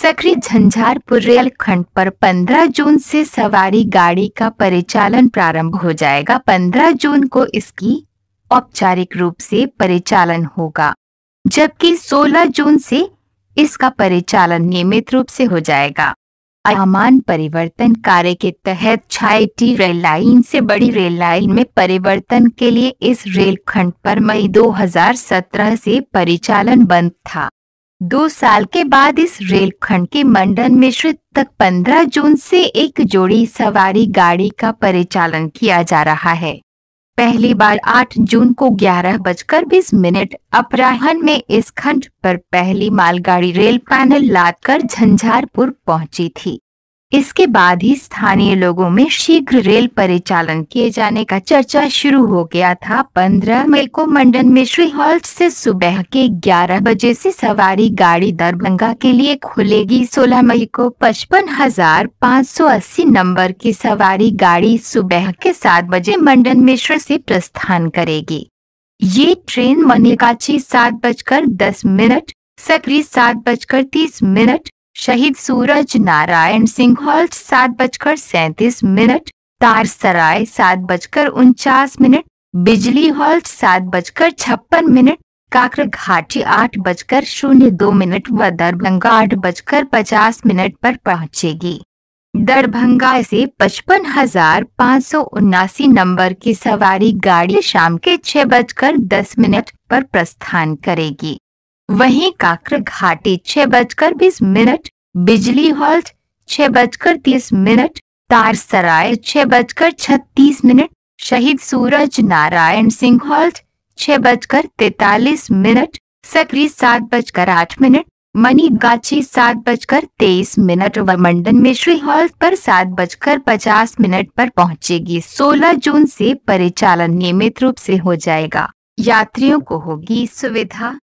सकरी झंझारपुर रेलखंड पर 15 जून से सवारी गाड़ी का परिचालन प्रारंभ हो जाएगा। 15 जून को इसकी औपचारिक रूप से परिचालन होगा, जबकि 16 जून से इसका परिचालन नियमित रूप से हो जाएगा। आयामान परिवर्तन कार्य के तहत छोटी रेल लाइन से बड़ी रेल लाइन में परिवर्तन के लिए इस रेलखंड पर मई 2017 से परिचालन बंद था। 2 साल के बाद इस रेलखंड के मंडन मिश्र तक 15 जून से एक जोड़ी सवारी गाड़ी का परिचालन किया जा रहा है। पहली बार 8 जून को 11:20 अपराह्न में इस खंड पर पहली मालगाड़ी रेल पैनल लादकर झंझारपुर पहुंची थी। इसके बाद ही स्थानीय लोगों में शीघ्र रेल परिचालन किए जाने का चर्चा शुरू हो गया था। 15 मई को मंडन मिश्र हॉल्ट से सुबह के 11 बजे से सवारी गाड़ी दरभंगा के लिए खुलेगी। 16 मई को 55,580 नंबर की सवारी गाड़ी सुबह के 7 बजे मंडन मिश्र से प्रस्थान करेगी। ये ट्रेन मनिकाची 7:10, सकरी 7:30, शहीद सूरज नारायण सिंह हॉल्ट 7:37, तारसराय 7:49, बिजली हॉल्ट 7:56, काकरा घाटी 8:02 व दरभंगा 8:50 पर पहुंचेगी। दरभंगा से 55,579 नंबर की सवारी गाड़ी शाम के 6:10 पर प्रस्थान करेगी। वहीं काकरा घाटी 6:20, बिजली हॉल्ट 6:30, तारसराय 6:36, शहीद सूरज नारायण सिंह हॉल्ट 6:43, सकरी 7:08, मनिगाची 7:23 व मंडन मिश्र हॉल्ट पर 7:50 पर पहुंचेगी। 16 जून से परिचालन नियमित रूप से हो जाएगा। यात्रियों को होगी सुविधा।